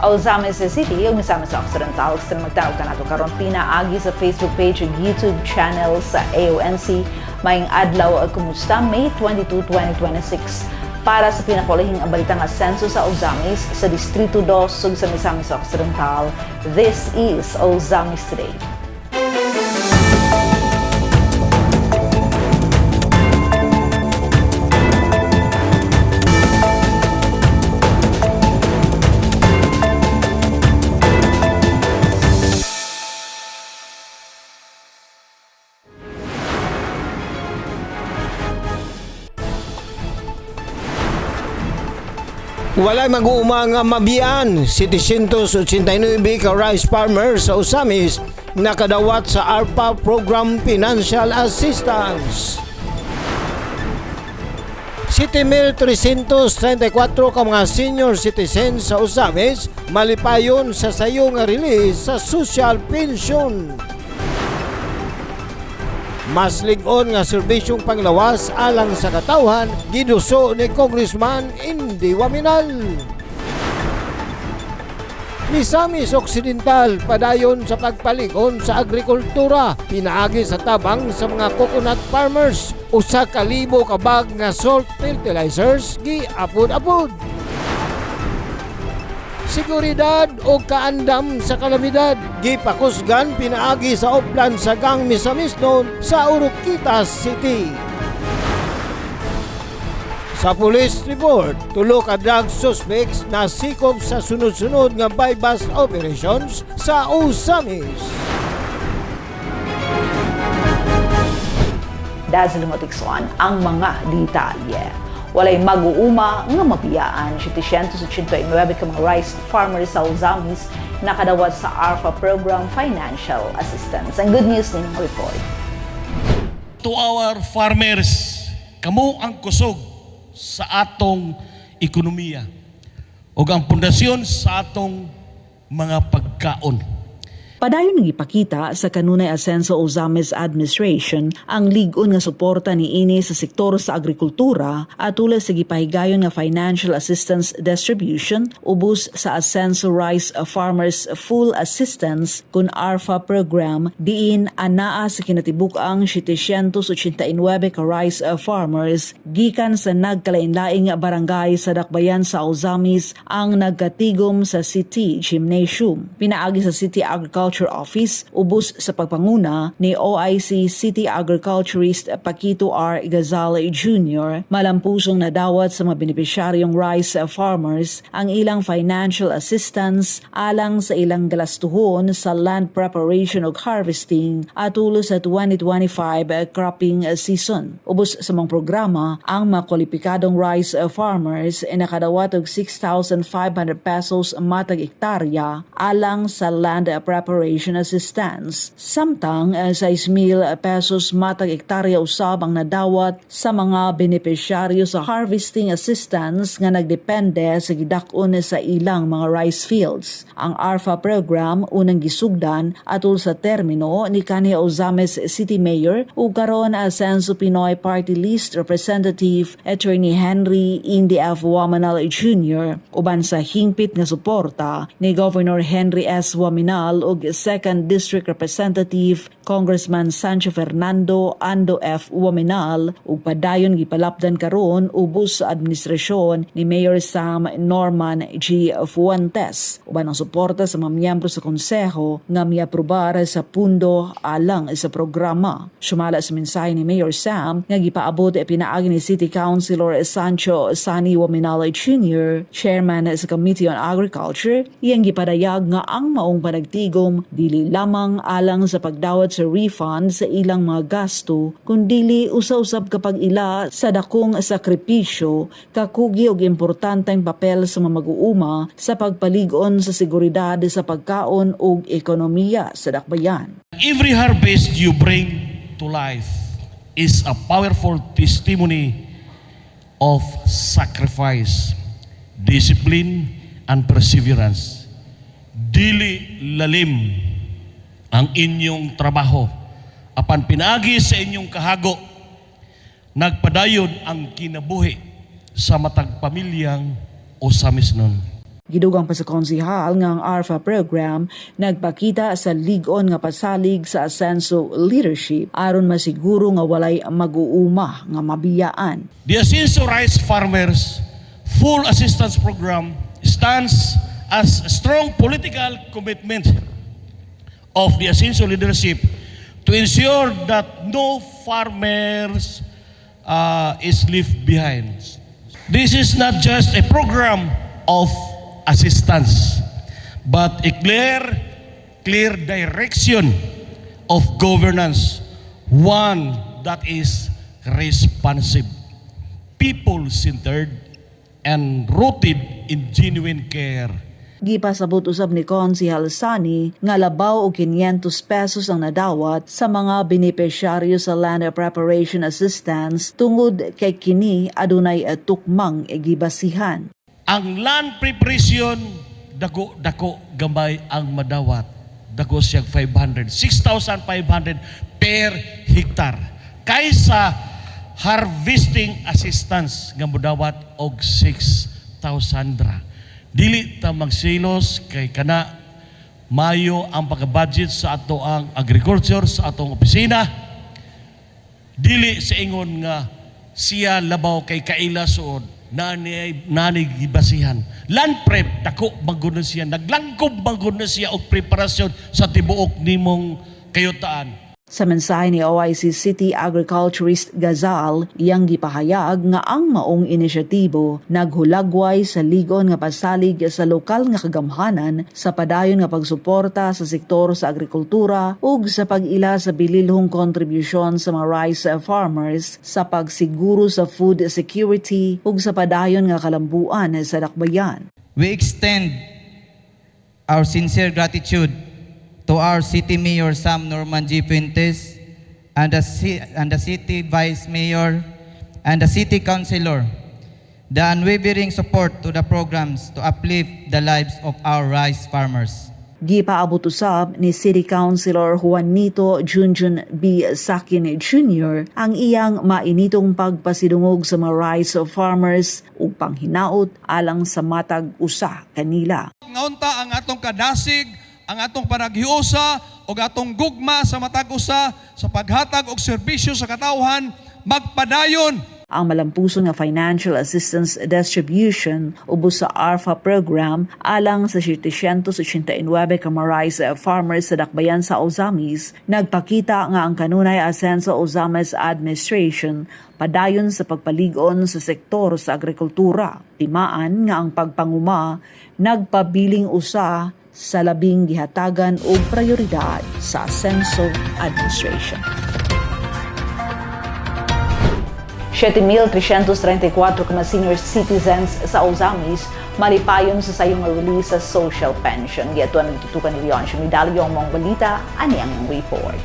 Alzames City, ug Misamis Occidental, sa magtawag ka nato karon pinaagi sa Facebook page ug YouTube channel sa AONC. Maayong adlaw, kumusta? May 22, 2026. Para sa pinakulihing balita nga census sa Alzames sa Distrito 2 ug sa Misamis Occidental, this is Alzames Today. Walay mag-uuma nga mabiyan, 789 ka rice farmers sa Alzames nakadawat sa ARPA Program Financial Assistance. 7,334 ka mga senior citizens sa Alzames malipayon sa sayo nga release sa social pension. Mas lig-on nga serbisyong panglawas alang sa katawhan giduso ni Congressman Indy Waminal. Misamis Occidental padayon sa pagpaligon sa agrikultura, pinaagi sa tabang sa mga coconut farmers, usa ka libo ka bag nga salt fertilizers giapod-apod. Seguridad o kaandam sa kalamidad, gipakusgan pinaagi sa Oplan sa Gang Misamis noon sa Oroquitas City. Sa police report, tulo ka drug suspects na sikop sa sunod-sunod nga buy-bust operations sa Alzames. Dazzle Motikson ang mga detalye. Walay mag-uuma nga mabiyaan, 789 ka mga rice farmers sa Alzames nakadawat sa ARPA Program Financial Assistance. Ang good news ning report. To our farmers, kamo ang kusog sa atong ekonomiya o ang pundasyon sa atong mga pagkaon. Padayon nang ipakita sa kanunay Asenso Alzames Administration ang lig-on nga suporta ni ini sa sektor sa agrikultura at tula sa gipahigayon nga financial assistance distribution ubos sa Asenso Rice Farmers Full Assistance kun ARFA program diin anaa sa kinatibuk-ang 789 ka rice farmers gikan sa nagkalain-laing barangay sa dakbayan sa Alzames ang nagkatigom sa City Gymnasium. Pinaagi sa City Agriculture Office ubos sa pagpanguna ni OIC City Agriculturist Paquito R. Gazal Jr. malampusong nadawat sa mga benepisyaryong rice farmers ang ilang financial assistance alang sa ilang galastuhon sa land preparation ug harvesting at tulo sa 2025 cropping season. Ubos sa mga programa, ang mga kwalipikadong rice farmers ay nakadawat og 6,500 pesos matag hektarya alang sa land preparation assistance. Samtang 6,000 pesos matag hektarya usab ang nadawat sa mga benepisyaryo sa harvesting assistance nga nagdepende sa gidakon sa ilang mga rice fields. Ang ARFA program unang gisugdan atol sa termino ni kanhi Alzames City Mayor ug karon Asenso Pinoy Party List Representative Attorney Henry Indy F. Waminal Jr. uban sa hingpit nga suporta ni Governor Henry S. Waminal ug 2nd District Representative Congressman Sancho Fernando Ando F. Waminal ug padayon gipalapdan karon ubos sa administrasyon ni Mayor Sam Norman G. Fuentes uban ang suporta sa mga miyembro sa konseho nga miaprobar sa pundo alang sa programa. Sumala sa mensahe ni Mayor Sam nga gipaabot pinaagi ni City Councilor Sancho Sani Waminal Jr., Chairman sa Committee on Agriculture, iyang gipadayag nga ang maong panagtigom dili lamang alang sa pagdawat sa refund sa ilang mga gasto kundili usa-usab kapag ila sa dakong sakripisyo kakugi og importanteng papel sa mga mag-uuma sa pagpalig-on sa seguridad sa pagkaon ug ekonomiya sa dakbayan. Every harvest you bring to life is a powerful testimony of sacrifice, discipline, and perseverance. Dili lalim ang inyong trabaho. Apan pinaagi sa inyong kahago, nagpadayod ang kinabuhi sa matag pamilyang Alzames nun. Gidugang pa sa konsihal nga ang ARFA program nagpakita sa lig-on nga pasalig sa Asenso leadership aron masiguro nga walay mag-uuma nga mabiyaan. The Asenso Rice Farmers Full Assistance Program stands as a strong political commitment of the Asenso leadership to ensure that no farmers is left behind. This is not just a program of assistance, but a clear direction of governance, one that is responsive, people-centered, and rooted in genuine care. Gipasabot usab ni Konsihal Sani nga labaw og 500 pesos ang nadawat sa mga benepisyaryo sa Land Preparation Assistance tungod kay kini adunay tukmang gibasihan. Ang land preparation, dako gamay ang madawat. Dako siyang 6,500 per hektar. Kaysa harvesting assistance nga madawat og 6,000 ra. Dili ta magsilos kay kana mayo ang pagka-budget sa ato ang agriculture sa atong opisina. Dili sa ingon nga siya labaw kay kaila suod nani gibasihan. Land prep dako maguna siya, naglangkob maguna siya og preparasyon sa tibuok nimong kayutaan. Sa mensahe ni OIC City Agriculturist Gazal, iyang gipahayag nga ang maong inisyatibo naghulagway sa ligon nga pasalig sa lokal nga kagamhanan sa padayon nga pagsuporta sa sektor sa agrikultura ug sa pag-ila sa bililhong kontribusyon sa mga rice farmers sa pagsiguro sa food security ug sa padayon nga kalambuan sa dakbayan. We extend our sincere gratitude to our City Mayor Sam Norman G. Fuentes and the City Vice Mayor and the City Councilor, the unwavering support to the programs to uplift the lives of our rice farmers. Gipaabot usab ni City Councilor Juanito Junjun B. Sakin Jr. ang iyang mainitong pagpasidungog sa mga rice farmers ug panghinaot alang sa matag usa kanila. Ngaunta ang atong kadasig, ang atong panaghiusa o atong gugma sa matag usa sa paghatag og serbisyo sa katawhan magpadayon. Ang malampuson nga financial assistance distribution ubos sa ARFA program alang sa 789 ka mga rice farmers sa dakbayan sa Ozamis nagpakita nga ang kanunay Asenso Ozamis administration padayon sa pagpaligon sa sektor sa agrikultura. Timaan nga ang pagpanguma nagpabiling usa sa labing gihatagan o prioridad sa Asenso administration. 7,334 ka mga senior citizens sa Ozamis malipayon sa sayong release sa social pension. Giyatuan nagtutukan ni Leon Medalyo ang mga balita, ani ang report.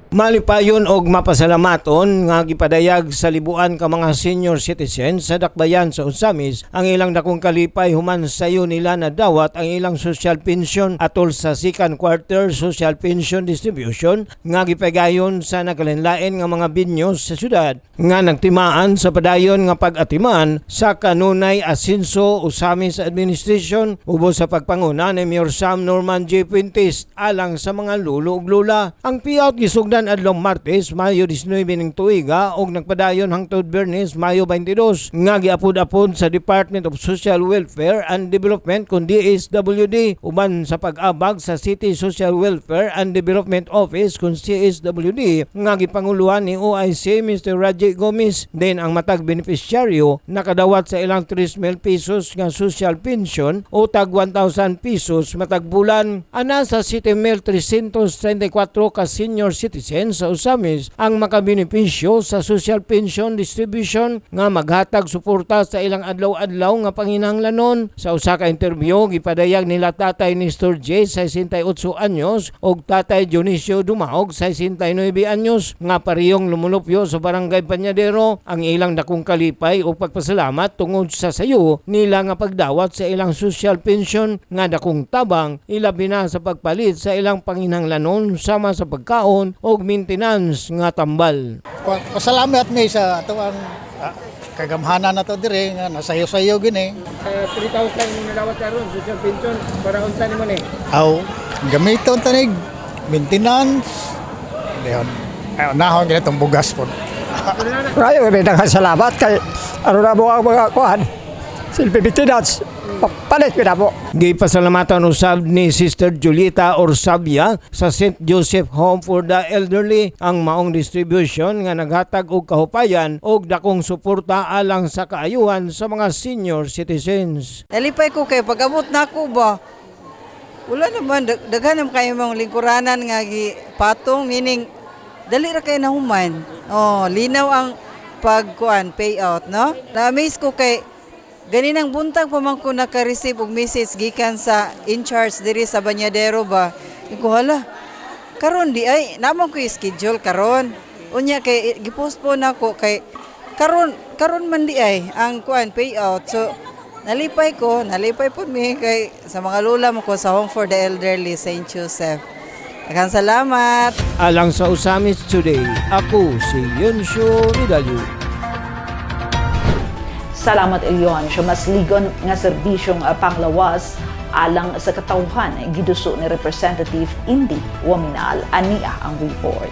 Malipayon og mapasalamaton nga gipadayag sa libuan ka mga senior citizens sa dakbayan sa Ozamis ang ilang dakong kalipay human sayo nila na dawat ang ilang social pension atol sa second quarter social pension distribution nga gipagayon sa nakalinlain nga mga binyos sa syudad nga nagtimaan sa padayon nga pag-atiman sa kanunay Asenso Ozamis administration ubos sa pagpanguna ni Mayor Sam Norman J. Fuentes alang sa mga lulo ug lula. Ang payout gisugdan adlong Martes, Mayo 19 ning tuiga og nagpadayon hangtod Biyernes, Mayo 22 nga giapod-apod sa Department of Social Welfare and Development kun DSWD uban sa pag-abag sa City Social Welfare and Development Office kun CSWD nga gipanguluhan ni OIC Mr. Raji Gomez. Din ang matag beneficiaryo nakadawat sa ilang 3,000 pesos nga social pension o tag 1,000 pesos matag bulan. Ana sa 7,334 ka senior citizens sa Ozamis ang makabenepisyo sa social pension distribution nga maghatag suporta sa ilang adlaw-adlaw nga panginahanglanon. Sa usa ka interview gipadayag nila Tatay Nestor J 68 anyos og Tatay Dionisio Dumaog 69 anyos nga parehong lumulupyo sa barangay Panyadero ang ilang dakong kalipay o pagpasalamat tungod sa sayo nila nga pagdawat sa ilang social pension nga dakong tabang ilabi na sa pagpalit sa ilang panginahanglanon sama sa pagkaon o maintenance nga tambal. Pasalamat mi sa atong kagamhanan na to dire nga nasayo-sayo gini. 3,000 nadawat karon social pension para unsa nimo ni? Aw gamiton tanig maintenance. Leon. Ay nahon gid tong bugas po. Rayo kami salamat kay ano na mo ang mga kuhan. Silbi maintenance. Palit ko na po. Gipasalamatan usab ni Sister Julieta Orsabia sa St. Joseph Home for the Elderly ang maong distribution nga naghatag og kahupayan og dakong suporta alang sa kaayuhan sa mga senior citizens. Nalipay ko kay pag-abot na ako ba. Wala naman, daghan naman kayo mga lingkuranan nga patong, meaning dali ra kayo nahuman. Oh, linaw ang payout, no? Na-amaze ko kay ganinang buntag pa man ko naka-receive og message gikan sa in-charge diri sa Banyadero ba. Iko hala. Karon di ay naman ko schedule karon. Unya kay gipostpone ako kay karon man di ay ang payout. So nalipay po mi kay sa mga lula mo ko sa Home for the Elderly St. Joseph. Daghang salamat. Alang sa Usamis Today, ako si Yunsho Ridalyo. Salamat Elion, siya mas ligon nga serbisyong panglawas alang sa katawhan giduso ni Representative Indy Waminal. Ania ang report.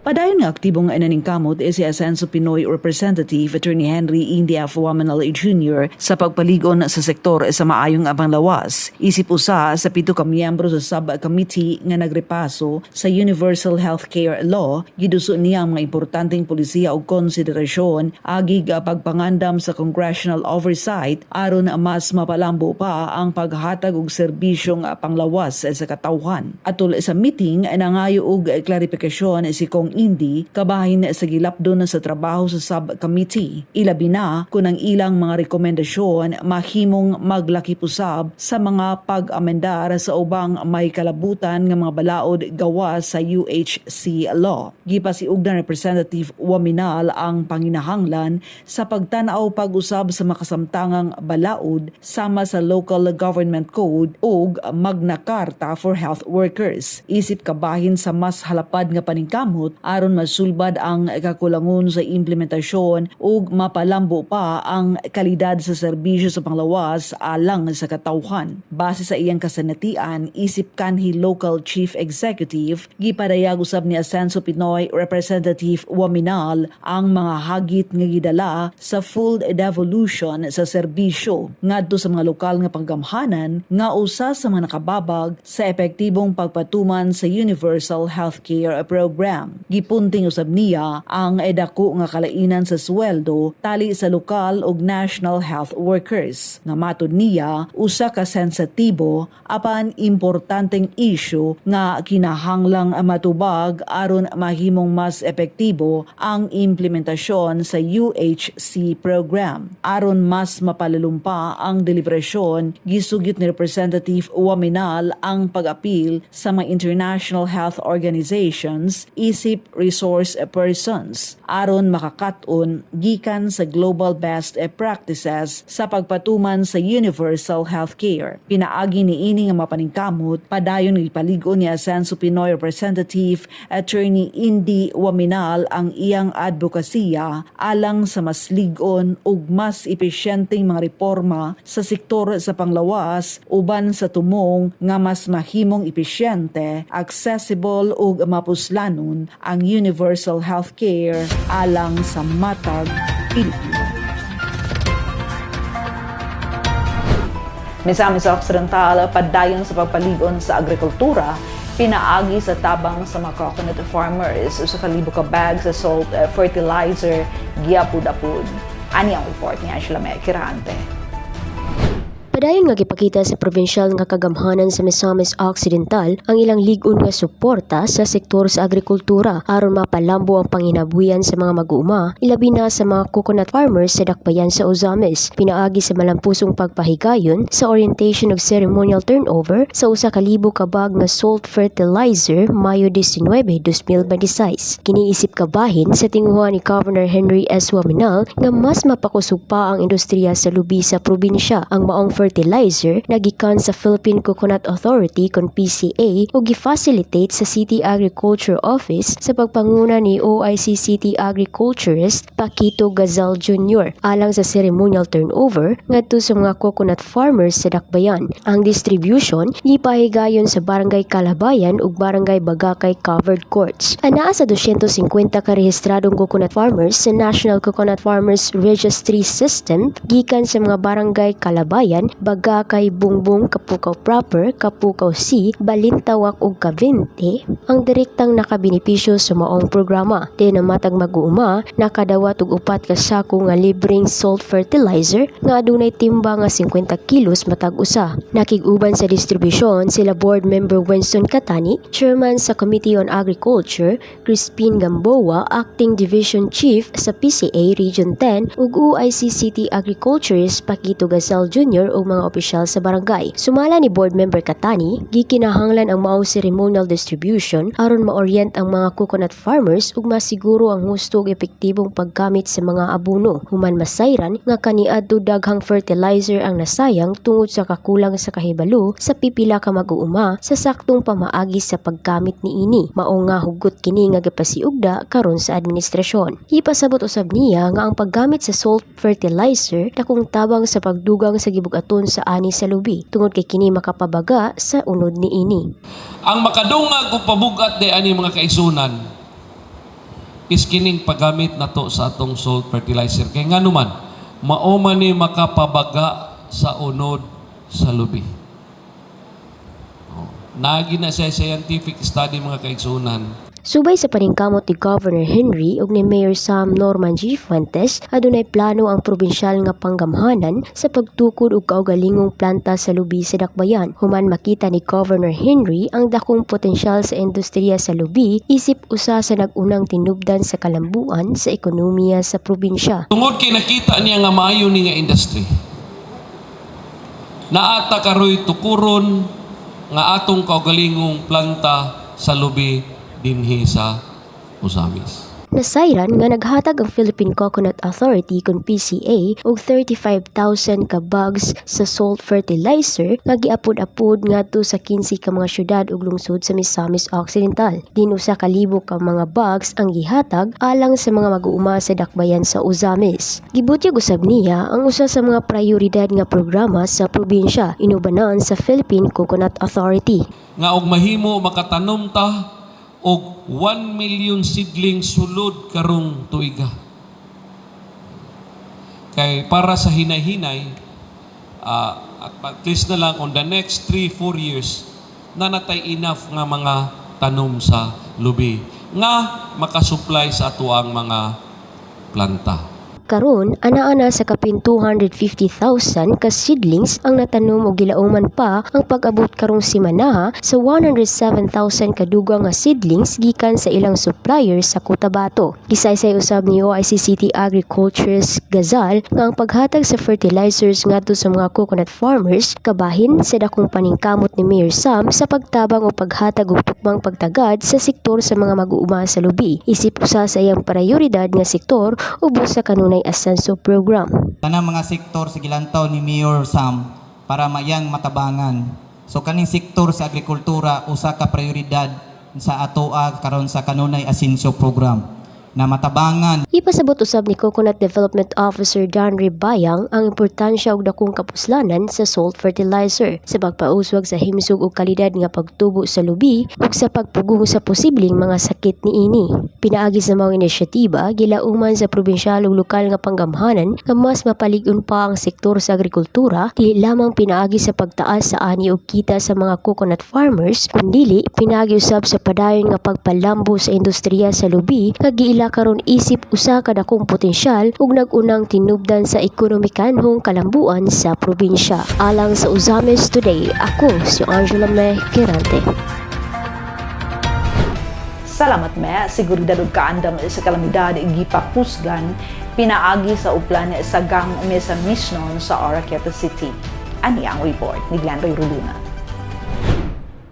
Padayon nga aktibong naningkamot si Ascenso Pinoy Representative Attorney Henry Indy F. Waminal Jr. sa pagpaligon sa sektor sa maayong panglawas. Isip usa sa 7 ka miyembro sa subcommittee nga nagrepaso sa Universal Healthcare Law, giduso niya ang mga importanteng polisiya o konsiderasyon agig pagpangandam sa congressional oversight aron mas mapalambo pa ang paghatag og serbisyong panglawas sa katawhan. Atol sa meeting nangayo og klarifikasyon si Kong Indy kabahin sa gilapdon sa trabaho sa subcommittee. Ilabi na kung ang ilang mga rekomendasyon mahimong maglakip-usab sa mga pag-amendar sa ubang may kalabutan nga mga balaod gawas sa UHC law. Gipasiug na Representative Waminal ang panginahanglan sa pagtanaw pag-usab sa makasamtangang balaod sama sa Local Government Code ug Magna Carta for Health Workers. Isip kabahin sa mas halapad nga paningkamot aron masulbad ang kakulangon sa implementasyon ug mapalambo pa ang kalidad sa serbisyo sa panglawas alang sa katawhan. Base sa iyang kasanatian, isip kanhi Local Chief Executive, gipadayag usab ni Ascenso Pinoy Representative Waminal ang mga hagit nga gidala sa full devolution sa serbisyo ngadto sa mga lokal nga panggamhanan nga usa sa mga nakababag sa epektibong pagpatuman sa Universal Healthcare Program. Gipunting usab niya ang dako nga kalainan sa sweldo tali sa lokal ug national health workers. Nga matud niya, usa ka sensitibo apan importanteng issue nga kinahanglang matubag aron mahimong mas epektibo ang implementasyon sa UHC program. Aron mas mapalalumpa ang deliberasyon, gisugit ni Representative Waminal ang pag-apil sa mga international health organizations isip resource persons aron makakaton gikan sa global best practices sa pagpatuman sa universal healthcare. Pinaagi ni ini nga mapaningkamot padayon ipaligo ni Ascenso Pinoy Representative Attorney Indy Waminal ang iyang advokasya alang sa mas ligon ug mas epesyenteng mga reforma sa sektor sa panglawas uban sa tumong nga mas mahimong epesyente, accessible ug mapuslanon ang universal healthcare alang sa matag Pilipino. Misamis Occidental, padayon sa pagpaligon sa agrikultura, pinaagi sa tabang sa mga coconut farmers sa kalibo ka bag sa salt fertilizer giapud-apud. Ani ang report ni Angela Mekirante. Padayon nga gipakita sa provinsyal nga kagamhanan sa Misamis Occidental ang ilang lig-on nga suporta sa sektor sa agrikultura aron mapalambo ang panginabuhian sa mga mag-uuma, ilabi na sa mga coconut farmers sa dakbayan sa Ozamis. Pinaagi sa malampusong pagpahigayon sa orientation of ceremonial turnover sa usa ka libo ka bag nga salt fertilizer Mayo 19, 2026. Kiniisip kabahin sa tinguhan ni Governor Henry S. Waminal nga mas mapakusog pa ang industriya sa lubi sa probinsya. Ang maong fertilizer fertilizer na gikan sa Philippine Coconut Authority kon PCA ug gi-facilitate sa City Agriculture Office sa pagpanguna ni OIC City Agriculturist Paquito Gazal Jr. alang sa ceremonial turnover ngadto sa mga coconut farmers sa Dakbayan. Ang distribution gipahigayon sa Barangay Calabayan ug Barangay Bagakay Covered Courts. Anaa sa 250 ka rehistradong coconut farmers sa National Coconut Farmers Registry System gikan sa mga barangay Calabayan, Bagakay, Bungbong, Kapukaw Proper, Kapukaw C, Balintawak ug Cavite ang direktang nakabenepisyo sa maong programa. Din ang matag mag-uuma nakadawat og 4 ka sako nga libreng salt fertilizer nga adunay timba nga 50 kilos matag usa. Nakig-uban sa distribusyon sila Board Member Winston Catani, Chairman sa Committee on Agriculture, Crispin Gamboa, Acting Division Chief sa PCA Region 10 ug OIC City Agriculturist Paquito Gazal Jr. ug mga opisyal sa barangay. Sumala ni Board Member Catani, gikinahanglan ang maong ceremonial distribution aron ma-orient ang mga coconut farmers ug masiguro ang husto ug epektibong paggamit sa mga abono. Human masayran nga kaniadto daghang fertilizer ang nasayang tungod sa kakulang sa kahibalo sa pipila ka mag-uuma sa saktong pamaagi sa paggamit niini. Mao nga hugot kini nga gipasiugda karon sa administrasyon. Ipasabot usab niya nga ang paggamit sa salt fertilizer dakong tabang sa pagdugang sa gibugaton sa ani sa lubi tungod kay kini makapabaga sa unod niini. Ang makadungag ug pabugat di ani mga kaisunan is kining paggamit nato sa atong salt fertilizer kay nganuman mao man ni makapabaga sa unod sa lubi. Nagi na sa scientific study mga kaigsunan. Subay sa paningkamot ni Governor Henry ug ni Mayor Sam Norman G. Fuentes, adunay plano ang probinsyal nga panggamhanan sa pagtukod og kaugalingong planta sa lubi sa Dakbayan. Human makita ni Governor Henry ang dakong potensyal sa industriya sa lubi isip usa sa nag-unang tinubdan sa kalambuan sa ekonomiya sa probinsya. Tungod kay nakita niya nga maayo ni nga industry. Naata karoy tukuron nga atong kaugalingong planta sa lubi dinhi sa Usamis. Nasayran nga naghatag ang Philippine Coconut Authority kon PCA og 35,000 ka bags sa salt fertilizer nga giapod-apod ngadto sa 15 ka mga syudad ug lungsod sa Misamis Occidental. Din usa ka libo ka mga bags ang gihatag alang sa mga mag-uuma sa Dakbayan sa Usamis. Gibutyag usab niya ang usa sa mga prioridad nga programa sa probinsya inubanan sa Philippine Coconut Authority. Nga og mahimo makatanom ta og 1 million seedling sulod karong tuiga. Kay para sa hinay-hinay, at least na lang on the next 3-4 years, na natay enough nga mga tanom sa lubi nga makasupply sa ato ang mga planta. Karon, ana-ana sa kapin 250,000 ka seedlings ang natanom og gilauman pa ang pag-abot karong simanaha sa 107,000 ka dugang nga seedlings gikan sa ilang suppliers sa Cotabato. Gisaysay usab ni OIC City Agriculturist Gazal nga ang paghatag sa fertilizers ngadto sa mga coconut farmers kabahin sa dakong paningkamot ni Mayor Sam sa pagtabang o paghatag og tukmang pagtagad sa sektor sa mga mag-uuma sa lubi. Isip usa sa iyang prioridad nga sektor ubos sa kanunay Asenso program. Kanang mga sektor sa gilantaw ni Mayor Sam para mayang matabangan. So kaning sektor sa agrikultura usa ka prioridad sa atoa karon sa kanunay Asenso program na matabangan. Ipasabot usab ni Coconut Development Officer Danry Bayang ang importansya og dakong kapuslanan sa salt fertilizer sa pagpauswag sa himsog ug kalidad nga pagtubo sa lubi ug sa pagpugong sa posibleng mga sakit niini. Pinaagi sa mga inisyatiba gilauman sa probinsyal ug lokal nga panggamhanan nga mas mapalig-on pa ang sektor sa agrikultura dili lamang pinaagi sa pagtaas sa ani ug kita sa mga coconut farmers kundi pinaagi usab sa padayon nga pagpalambo sa industriya sa lubi nga karon isip usa ka dakong potensyal ug nag-unang tinubdan sa ekonomikanhong kalambuan sa probinsya. Alang sa Usamis Today, ako si Angela May Quirante. Salamat me, seguridad ug kaandam sa kalamidad gipakusgan pinaagi sa uplan sa gang Mesa Misnon sa Oroquieta City. Ani ang report ni Glenroy Ruluna.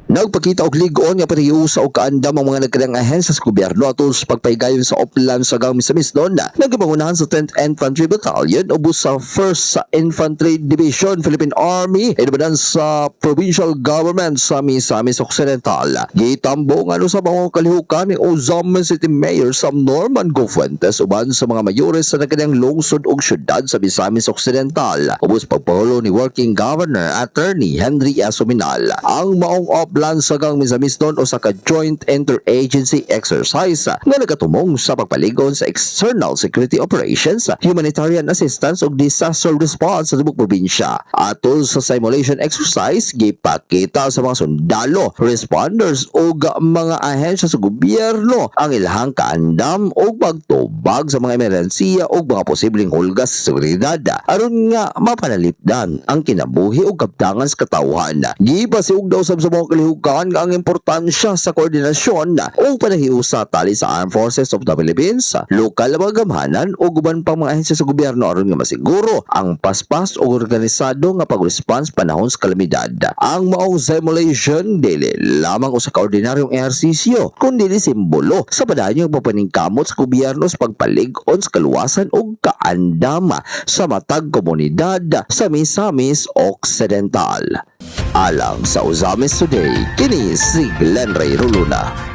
Nagpakita og ligon nga panihiusa og kaandam ang mga nagkadang ahensya sa gobyerno atol sa pagpahigayon sa Oplan sa Misamis noon na nagabangunahan sa 10th Infantry Battalion ubos sa 1st Infantry Division Philippine Army inubadan sa provincial government sa Misamis Occidental. Gitambo nga sa mga kalihukan ni Ozames City Mayor Sam Norman Gofuentes uban sa mga mayores sa nagkadang lungsod ug syudad sa Misamis Occidental ubos pagpahulo ni Working Governor Attorney Henry S. Ominal. Ang maong Oplan sa Misamis noon o sa ka-joint interagency exercise nga nagatumong sa pagpaligon sa external security operations, humanitarian assistance ug disaster response sa tibok probinsya. Atol sa simulation exercise, gipakita sa mga sundalo, responders ug mga ahensya sa gobyerno ang ilahang kaandam ug pagtubag sa mga emerhensiya ug mga posibleng hulga sa seguridad aron nga mapanalipdan ang kinabuhi ug kabtangan sa katawhan. Gipasiug daw sa mga kalihukan nga ang importansya sa koordinasyon o panahiusa tali sa Armed Forces of the Philippines, lokal na mga gamhanan o guban pang mga ahensya sa gobyerno aron nga masiguro ang paspas o organisado nga pag-response panahon sa kalamidad. Ang maong simulation dili lamang usa ka ordinaryong ehersisyo kundi simbolo sa padayong papaningkamot sa gobyerno sa pagpalig-on sa kaluwasan o kaandama sa matag komunidad sa Misamis Occidental. Alang sa Ozames Today, kini si Glenn Ray Ruluna.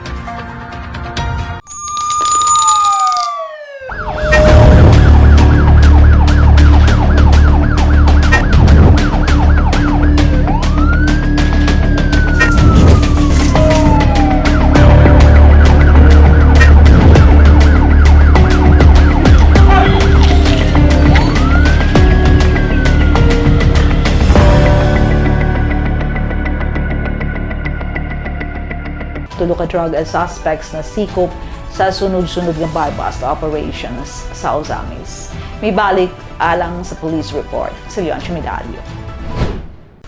Tulo ka drug suspects na sikop sa sunod-sunod nga bypass operations sa Ozames. May balik alang sa police report. Si Leon Chumidalio.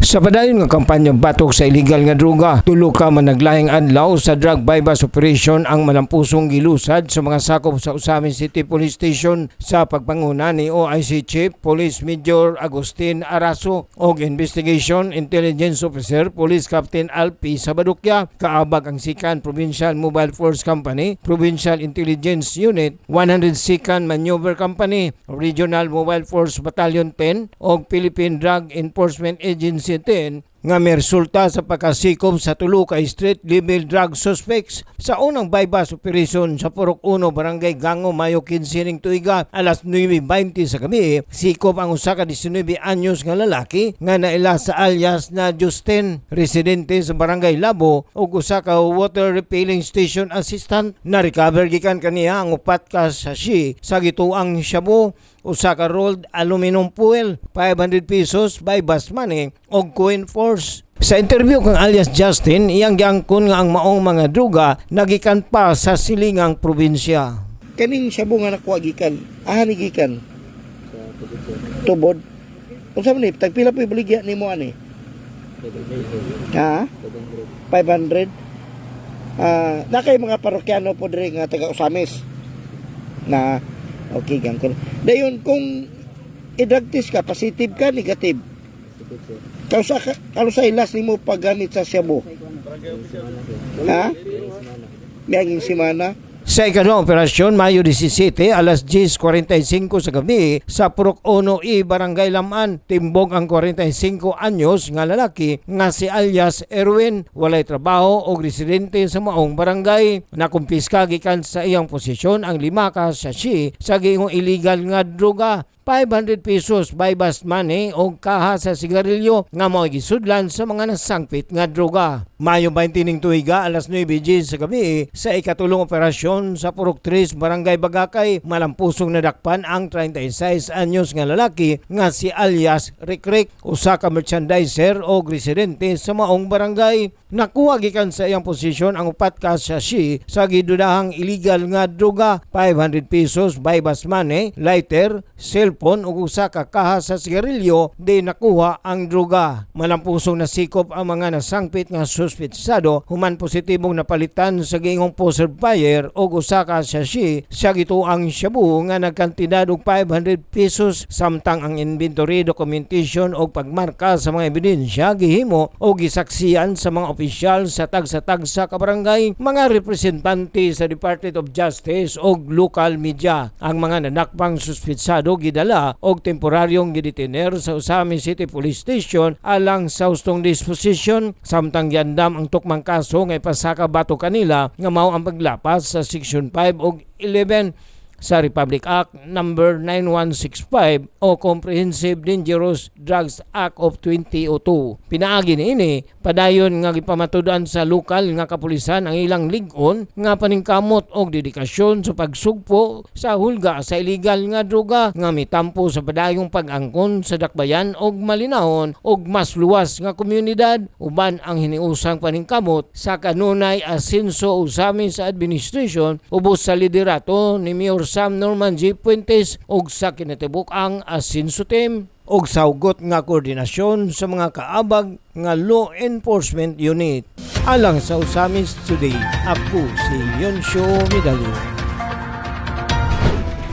Sa padayon nga kampanyang batok sa illegal nga droga, tulo ka managlayang adlaw sa drug bypass operation ang malampusong gilusad sa mga sakop sa Ozames City Police Station sa pagpanguna ni OIC Chief Police Major Agustin Araso og Investigation Intelligence Officer Police Captain Alpi Sabadukya, kaabag ang Sikan Provincial Mobile Force Company, Provincial Intelligence Unit, 102nd Maneuver Company, Regional Mobile Force Battalion 10 og Philippine Drug Enforcement Agency 10 nga may resulta sa pagkasikop sa tulo ka street level drug suspects sa unang bypass operation sa Purok 1 Barangay Gango Mayo 15 ning tuiga alas 9:20 sa gabi. Sikop ang usa ka 19 anyos nga lalaki nga naila sa alias na Justin, residente sa Barangay Labo ug usa ka water refilling station assistant. Na-recover gikan kaniya ang upat ka sachet sa gituang shabu, usa ka rolled aluminum foil, 500 pesos bypass money og coin force. Sa interview kang alias Justin, iyang giangkon nga ang maong mga droga nagikan pa sa silingang probinsya. Kaning shabu nga nakuha gikan, ahani gikan. Tubod. Unsa man ni tagpila pa ibaligya nimo ani? Ha? 500. Nakay mga parokyano po diri nga taga Ozames. Na okay gangkon. Dayon kung i-drug test ka, positive ka, negative. Kalau sa ilas nimo paggamit sa shabu. Ha? Biyaging simana. Sa ikalawang operasyon, Mayo 17, alas 10:45 sa gabi, sa Purok 1 Barangay Laman, timbog ang 45 anyos nga lalaki nga si alias Erwin, walay trabaho o residente sa maong barangay. Nakumpiska gikan sa iyang posisyon ang 5 ka sachet sa giingong illegal nga droga, 500 pesos bypass money o kaha sa sigarilyo nga mga gisudlan sa mga nasangpit nga droga. Mayo 20 ning tuiga, alas 9:00 sa gabi, sa ikatulong operasyon sa Purok 3 Barangay Bagakay, malampusong nadakpan ang 36 anyos nga lalaki nga si alias Rikrik, usa ka merchandiser o residente sa maong barangay. Nakuha gikan sa iyang posisyon ang upat ka sachet sa gidudahang illegal nga droga, 500 pesos bypass money, lighter, cell cellphone ug usa ka kaha sa sigarilyo di nakuha ang droga. Malampusong nasikop ang mga nasangpit nga suspetsado human positibong napalitan sa giingong poster buyer ug usa ka sachet sa gituang shabu nga nagkantidad og 500 pesos samtang ang inventory documentation ug pagmarka sa mga ebidensya gihimo o gisaksiyan sa mga opisyal sa tag-sa kabarangay, mga representante sa Department of Justice ug local media. Ang mga nanakpang suspetsado gidala og temporaryong gidetiner sa Usami City Police Station alang sa hustong disposition samtang giandam ang tukmang kaso nga ipasaka bato kanila nga mao ang paglapas sa Section 5 ug 11 sa Republic Act number 9165 o Comprehensive Dangerous Drugs Act of 2002. Pinaagi niini padayon nga gipamatudan sa lokal nga kapulisan ang ilang lig-on nga paningkamot og dedikasyon sa pagsugpo sa hulga sa illegal nga droga nga mitampo sa padayong pag-angkon sa dakbayan og malinahon og mas luwas nga komunidad uban ang hiniusang paningkamot sa kanunay asenso usami sa administration ubos sa liderato ni Mayor Sam Norman G. Puentes ug sa kinatibuk-ang asenso team ug sa ugot nga koordinasyon sa mga kaabag nga law enforcement unit. Alang sa Usamis Today, ako si Leoncio Medalio.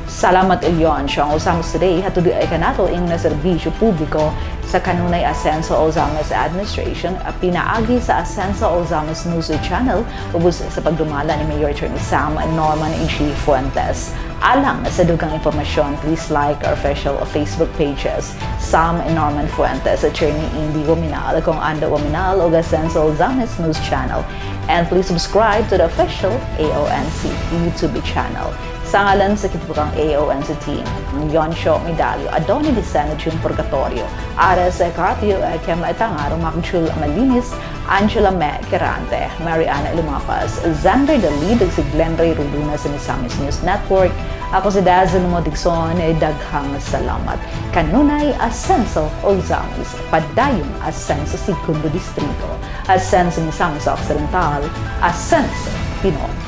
Salamat Elion siya ang Usamis Today hatuloy ay kanato ing na serbisyo publiko sa kanunay Asenso Ozames Administration at pinaagi sa Asenso Ozames News Channel ubos sa pagdumala ni Mayor Attorney Sam Norman G. Fuentes. Alang sa dugang impormasyon, please like our official Facebook pages, Sam Norman Fuentes, Attorney Indigo Minal, kung Ando Minal o Asenso Ozames News Channel. And please subscribe to the official AONC YouTube channel. Sa ngalan sa kitibukang AONC team, Leoncio Medalio, Adoni Diceno Jun Purgatorio, Ares Carpio, Kem Etangaro, Makjul Malinis, Angela Me Kerante, Mariana Lumacas, Xander Dalid, si Glenn Ray Ruduna sa Misamis News Network. Ako si Dazzle Modixon, daghang salamat. Kanunay Asenso Ozamis, Padayong Asenso Segundo Distrito, Asenso Misamis Occidental, Asenso Pinoy.